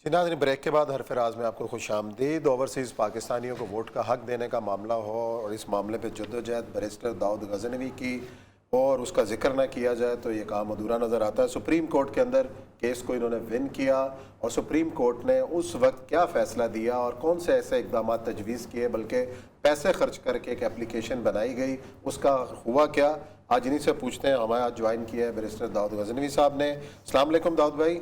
नाज़रीन, ब्रेक के बाद हरफ राज में आपको खुश आमदीद। ओवरसीज़ पाकिस्तानियों को वोट का हक देने का मामला हो और इस मामले पे जद्दोजहद बैरिस्टर दाऊद गज़नवी की और उसका जिक्र ना किया जाए तो ये काम अधूरा नज़र आता है। सुप्रीम कोर्ट के अंदर केस को इन्होंने विन किया और सुप्रीम कोर्ट ने उस वक्त क्या फ़ैसला दिया और कौन से ऐसे इक़दाम तजवीज़ किए, बल्कि पैसे खर्च करके एक एप्लीकेशन बनाई गई, उसका हुआ क्या, आज इन्हीं से पूछते हैं। हमारे आज ज्वाइन किया है बैरिस्टर दाऊद गज़नवी साहब ने। अस्सलाम वालेकुम दाऊद भाई।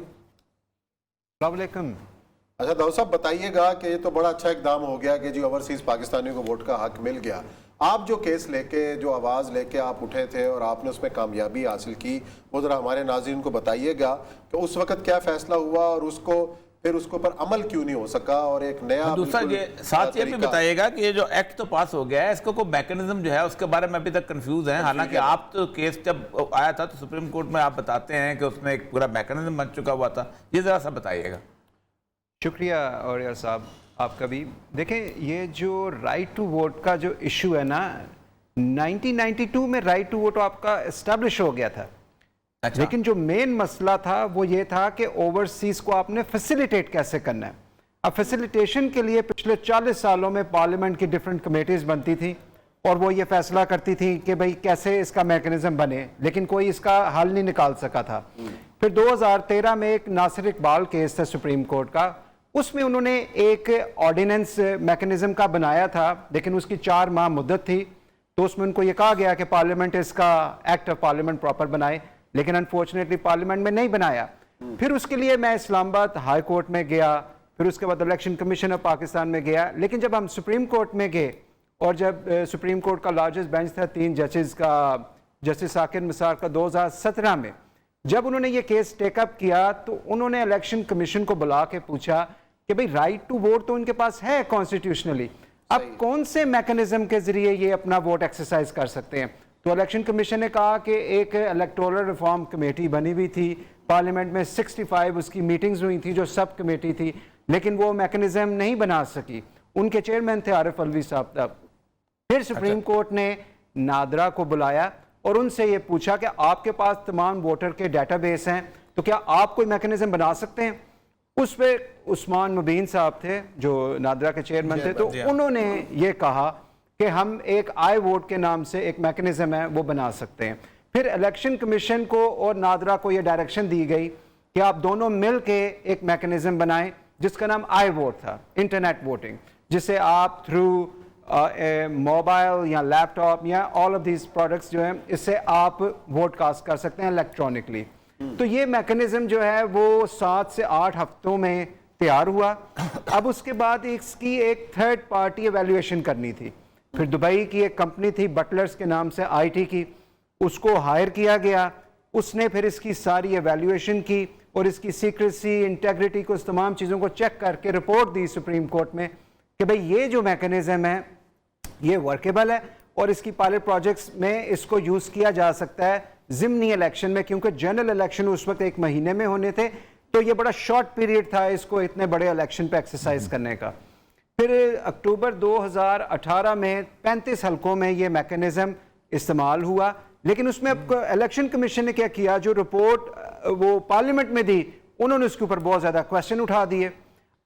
अच्छा दाऊद साहब, बताइएगा कि ये तो बड़ा अच्छा इकदाम हो गया कि जी ओवरसीज़ पाकिस्तानियों को वोट का हक मिल गया। आप जो केस लेके, जो आवाज़ लेके आप उठे थे और आपने उसमें कामयाबी हासिल की, वो ज़रा हमारे नाज़रीन को बताइएगा कि उस वक्त क्या फ़ैसला हुआ और उसको फिर उसके ऊपर अमल क्यों नहीं हो सका और एक नया दूसरा ये साथ ये भी बताइएगा कि ये जो एक्ट तो पास हो गया है, इसको कोई मैकेनिज्म जो है उसके बारे में अभी तक कंफ्यूज हैं। हालांकि आप तो केस जब आया था तो सुप्रीम कोर्ट में आप बताते हैं कि उसमें एक पूरा मैकेनिज्म बन चुका हुआ था, ये ज़रा सा बताइएगा। शुक्रिया औरिया साहब आपका भी। देखें, ये जो राइट टू वोट का जो इशू है ना, 1992 में राइट टू वोट आपका इस्टेब्लिश हो गया था। अच्छा। लेकिन जो मेन मसला था वो ये था कि ओवरसीज को आपने फैसिलिटेट कैसे करना है। अब फैसिलिटेशन के लिए पिछले 40 सालों में पार्लियामेंट की डिफरेंट कमेटीज बनती थी और वो ये फैसला करती थी कि भाई कैसे इसका मैकेनिज्म बने, लेकिन कोई इसका हल नहीं निकाल सका था। फिर 2013 में एक नासिर इकबाल केस था सुप्रीम कोर्ट का, उसमें उन्होंने एक ऑर्डिनेंस मैकेनिज्म का बनाया था, लेकिन उसकी 4 माह मुद्दत थी। तो उसमें उनको ये कहा गया कि पार्लियामेंट इसका एक्ट ऑफ पार्लियामेंट प्रॉपर बनाए, लेकिन अनफॉर्चुनेटली पार्लियामेंट में नहीं बनाया। फिर उसके लिए मैं इस्लामाबाद हाई कोर्ट में गया, फिर उसके बाद इलेक्शन कमीशन ऑफ पाकिस्तान में गया। लेकिन जब हम सुप्रीम कोर्ट में गए और जब सुप्रीम कोर्ट का लार्जेस्ट बेंच था 3 जजेस का, जस्टिस साकिर निसार का, 2017 में जब उन्होंने ये केस टेकअप किया तो उन्होंने इलेक्शन कमीशन को बुला के पूछा कि भाई राइट टू वोट तो उनके पास है कॉन्स्टिट्यूशनली, अब कौन से मैकेनिज्म के जरिए ये अपना वोट एक्सरसाइज कर सकते हैं। तो इलेक्शन कमीशन ने कहा कि एक इलेक्टोरल रिफॉर्म कमेटी बनी हुई थी, पार्लियामेंट में 65 उसकी मीटिंग्स हुई थी जो सब कमेटी थी, लेकिन वो मैकेनिज्म नहीं बना सकी। उनके चेयरमैन थे आरिफ अलवी साहब तब। फिर सुप्रीम कोर्ट ने नादरा को बुलाया और उनसे ये पूछा कि आपके पास तमाम वोटर के डेटाबेस हैं, तो क्या आप कोई मैकेनिज्म बना सकते हैं। उस पे उस्मान मुबीन साहब थे जो नादरा के चेयरमैन थे, तो उन्होंने ये कहा कि हम एक आई वोट के नाम से एक मैकेनिज्म है वो बना सकते हैं। फिर इलेक्शन कमीशन को और नादरा को ये डायरेक्शन दी गई कि आप दोनों मिल के एक मैकेनिज्म बनाएं जिसका नाम आई वोट था, इंटरनेट वोटिंग, जिसे आप थ्रू मोबाइल या लैपटॉप या ऑल ऑफ दीज प्रोडक्ट्स जो हैं इससे आप वोट कास्ट कर सकते हैं इलेक्ट्रॉनिकली। तो ये मैकेनिज्म जो है वो 7 से 8 हफ्तों में तैयार हुआ। अब उसके बाद इसकी एक थर्ड पार्टी एवेल्युएशन करनी थी। फिर दुबई की एक कंपनी थी बटलर्स के नाम से आईटी की, उसको हायर किया गया। उसने फिर इसकी सारी एवेल्युएशन की और इसकी सीक्रेसी, इंटेग्रिटी को, इस तमाम चीज़ों को चेक करके रिपोर्ट दी सुप्रीम कोर्ट में कि भाई ये जो मैकेनिज्म है ये वर्केबल है और इसकी पायलट प्रोजेक्ट्स में इसको यूज़ किया जा सकता है ज़िमनी इलेक्शन में, क्योंकि जनरल इलेक्शन उस वक्त 1 महीने में होने थे, तो ये बड़ा शॉर्ट पीरियड था इसको इतने बड़े इलेक्शन पे एक्सरसाइज करने का। फिर अक्टूबर 2018 में 35 हलकों में ये मैकेनिज्म इस्तेमाल हुआ, लेकिन उसमें इलेक्शन कमीशन ने क्या किया, जो रिपोर्ट वो पार्लियामेंट में दी उन्होंने उसके ऊपर बहुत ज़्यादा क्वेश्चन उठा दिए।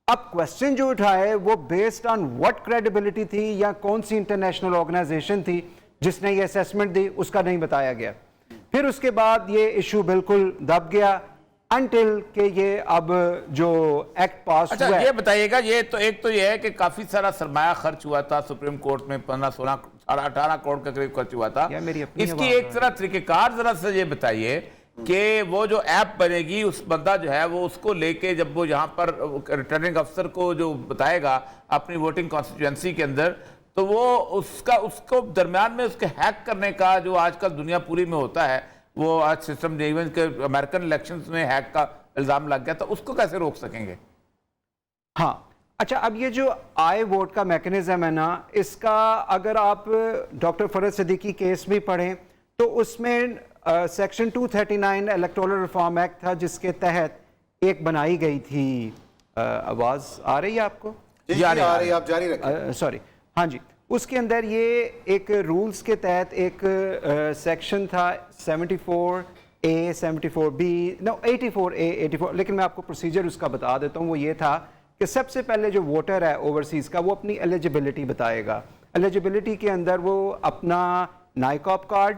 अब क्वेश्चन जो उठाए वो बेस्ड ऑन व्हाट क्रेडिबिलिटी थी या कौन सी इंटरनेशनल ऑर्गेनाइजेशन थी जिसने ये असेसमेंट दी, उसका नहीं बताया गया। फिर उसके बाद ये इशू बिल्कुल दब गया अनटिल के ये अब जो एक्ट पास हुआ। अच्छा, ये बताइएगा, ये तो एक तो ये है कि काफी सारा सरमाया खर्च हुआ था सुप्रीम कोर्ट में, 15, 16, 18 करोड़ के करीब खर्च हुआ था। इसकी एक तरह तरीकेकार जरा से ये बताइए कि वो जो ऐप बनेगी उस बंदा जो है वो उसको लेके जब वो यहाँ पर रिटर्निंग अफसर को जो बताएगा अपनी वोटिंग कॉन्स्टिट्यूएंसी के अंदर, तो वो उसको दरमियान में उसके हैक करने का जो आजकल दुनिया पूरी में होता है, वो आज सिस्टम इवन के अमेरिकन इलेक्शंस में हैक का इल्जाम लग गया, तो उसको कैसे रोक सकेंगे। हाँ, अच्छा, अब ये जो आई वोट का मैकेनिज्म है ना, इसका अगर आप डॉक्टर फरद सिद्दीकी केस भी पढ़ें तो उसमें सेक्शन 239 इलेक्टोरल रिफॉर्म एक्ट था जिसके तहत एक बनाई गई थी। आवाज़ आ रही है आपको? जी आ रही है, आप जारी रखें। सॉरी, हाँ जी, उसके अंदर ये एक रूल्स के तहत एक सेक्शन था 74 A74B, no 84A, 84, لیکن میں آپ کو پروسیجر اس کا بتا دیتا ہوں. وہ یہ تھا کہ سب سے پہلے جو ووٹر ہے اوورسیز کا وہ اپنی ایلیجبلٹی بتائے گا. ایلیجبلٹی کے اندر وہ اپنا نائکاپ کارڈ،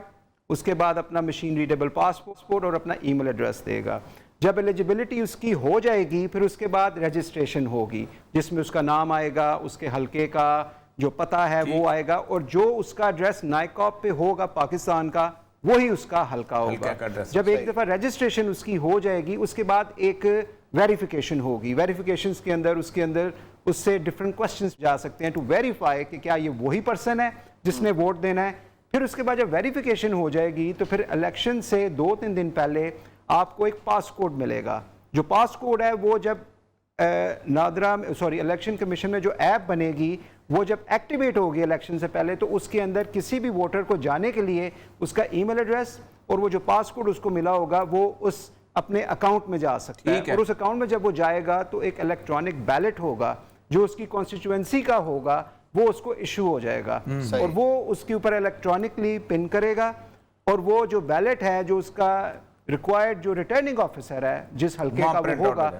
اس کے بعد اپنا مشین ریڈیبل پاسپورٹ اور اپنا ای میل ایڈریس دے گا. جب ایلیجبلٹی اس کی ہو جائے گی پھر اس کے بعد رجسٹریشن ہوگی جس میں اس کا نام آئے گا، اس کے حلقے کا جو پتہ ہے وہ آئے گا، اور جو اس کا ایڈریس نائکاپ پہ ہوگا پاکستان کا وہی اس کا حلقہ ہوگا. جب ایک دفعہ رجسٹریشن اس کی ہو جائے گی اس کے بعد ایک ویریفیکیشن ہوگی. ویریفیکیشنز کے اندر اس سے ڈفرنٹ کوسچنز جا سکتے ہیں ٹو ویریفائی کہ کیا یہ وہی پرسن ہے جس نے ووٹ دینا ہے. پھر اس کے بعد جب ویریفیکیشن ہو جائے گی تو پھر الیکشن سے 2-3 دن پہلے آپ کو ایک پاس کوڈ ملے گا. جو پاس کوڈ ہے وہ جب الیکشن کمیشن میں جو ایپ بنے گی وہ جب ایکٹیویٹ ہوگی الیکشن سے پہلے تو اس کے اندر کسی بھی ووٹر کو جانے کے لیے اس کا ای میل ایڈریس اور وہ جو پاس کوڈ اس کو ملا ہوگا وہ اس اپنے اکاؤنٹ میں جا سکتا ہے. اور اس اکاؤنٹ میں جب وہ جائے گا تو ایک الیکٹرانک بیلٹ ہوگا جو اس کی کانسٹیچوئنسی کا ہوگا وہ اس کو ایشو ہو جائے گا اور وہ اس کے اوپر الیکٹرانکلی پن کرے گا اور وہ جو بیلٹ ہے جو اس کا ریکوائرڈ جو ریٹرننگ آفیسر ہے جس حلقے کا وہ ہوگا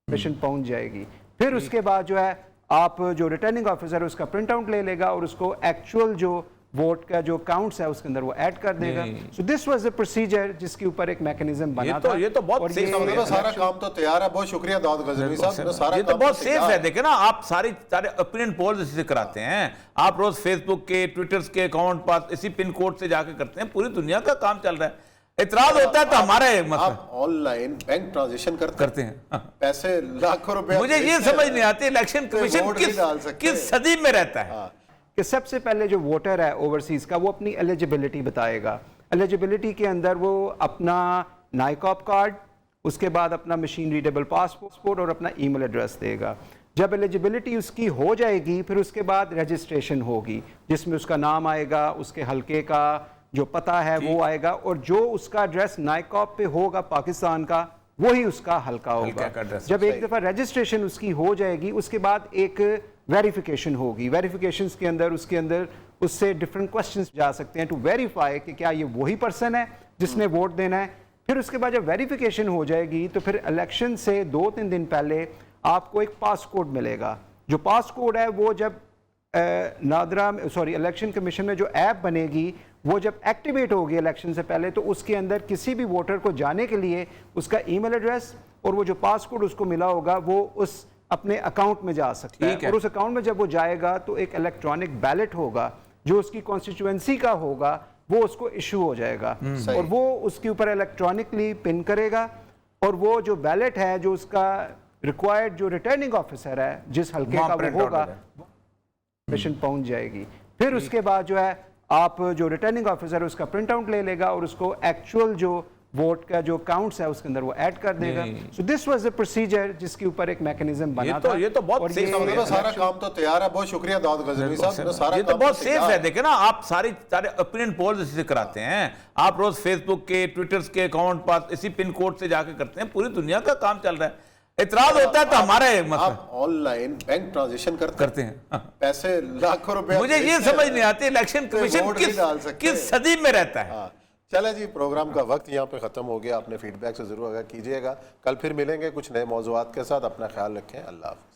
مشن پہنچ جائے گی. پھر اس کے بعد جو ہے آپ جو ریٹرننگ آفیسر ہے اس کا پرنٹ آؤٹ لے لے گا اور اس کو ایکچوئل جو ووٹ کا جو کاؤنٹس ہے اس کے اندر وہ ایڈ کر دے گا. سو دس واز the procedure جس کے اوپر ایک میکنزم بنا تھا. یہ تو بہت سیف ہے، سارا کام تو تیار ہے. بہت شکریہ داؤد غزنوی صاحب. یہ تو بہت سیف ہے. دیکھیں نا آپ سارے اوپینین پولز اسی سے کراتے ہیں. آپ روز فیس بک کے ٹویٹرز کے اکاؤنٹ پاس اسی پن کوڈ سے جا کے کرتے ہیں. پوری دنیا کا کام چل رہا ہے. اعتراض ہوتا ہے تو ہمارے آپ آن لائن بینک ٹرانزیکشن کرتے ہیں، پیسے لاکھوں روپے. مجھے یہ سمجھ نہیں آتی الیکشن کمیشن کس صدی میں رہتا ہے کہ سب سے پہلے جو ووٹر ہے اوورسیز کا وہ اپنی ایلیجبلٹی بتائے گا. ایلیجبلٹی کے اندر وہ اپنا نائکاپ کارڈ، اس کے بعد اپنا مشین ریڈیبل پاسپورٹ اور اپنا ای میل ایڈریس دے گا. جب ایلیجبلٹی اس کی ہو جائے گی پھر اس کے بعد رجسٹریشن ہوگی جس میں اس کا نام آئے گا، اس کے حلقے کا جو پتہ ہے وہ آئے گا، اور جو اس کا ایڈریس نائکاپ پہ ہوگا پاکستان کا وہی اس کا حلقہ ہوگا. جب ایک دفعہ رجسٹریشن اس کی ہو جائے گی اس کے بعد ایک ویریفیکیشن ہوگی. ویریفیکیشنز کے اندر اس سے ڈفرنٹ کوسچنز جا سکتے ہیں ٹو ویریفائی کہ کیا یہ وہی پرسن ہے جس نے ووٹ دینا ہے. پھر اس کے بعد جب ویریفیکیشن ہو جائے گی تو پھر الیکشن سے 2-3 دن پہلے آپ کو ایک پاس کوڈ ملے گا. جو پاس کوڈ ہے وہ جب الیکشن کمیشن میں جو ایپ بنے گی وہ جب ایکٹیویٹ ہوگی الیکشن سے پہلے تو اس کے اندر کسی بھی ووٹر کو جانے کے لیے اس کا ای میل ایڈریس اور وہ جو پاس کوڈ اس کو ملا ہوگا وہ اس اپنے اکاؤنٹ میں جا سکتا ہے. اور اس اکاؤنٹ میں جب وہ جائے گا تو ایک الیکٹرانک بیلٹ ہوگا جو اس کی کانسٹیچوئنسی کا ہوگا وہ اس کو ایشو ہو جائے گا اور وہ اس کے اوپر الیکٹرانکلی پن کرے گا اور وہ جو بیلٹ ہے جو اس کا ریکوائرڈ جو ریٹرننگ آفیسر ہے جس حلقے کا وہ ہوگا مشن پہنچ جائے گی. پھر اس کے بعد جو ہے آپ جو ریٹرننگ آفیسر ہے اس کا پرنٹ آؤٹ لے لے گا اور اس کو ایکچوئل جو ووٹ کا جو کاؤنٹس ہے اس کے اندر وہ ایڈ کر دے گا. سو دس واز the procedure جس کے اوپر ایک میکنزم بنا تھا. یہ تو بہت سیف ہے، سارا کام تو تیار ہے. بہت شکریہ داؤد غزنوی صاحب. یہ تو بہت سیف ہے. دیکھیں نا آپ سارے اوپینین پولز اسی سے کراتے ہیں. آپ روز فیس بک کے ٹویٹرز کے اکاؤنٹ پاس اسی پن کوڈ سے جا کے کرتے ہیں. پوری دنیا کا کام چل رہا ہے. اعتراض ہوتا ہے تو ہمارے آپ آن لائن بینک ٹرانزیکشن کرتے ہیں، پیسے لاکھوں روپے. مجھے یہ سمجھ نہیں آتی الیکشن کمیشن کس صدی میں رہتا ہے. چلے جی، پروگرام کا وقت یہاں پہ ختم ہو گیا. اپنے فیڈ بیک سے ضرور آگاہ کیجیے گا. کل پھر ملیں گے کچھ نئے موضوعات کے ساتھ. اپنا خیال رکھیں. اللہ حافظ.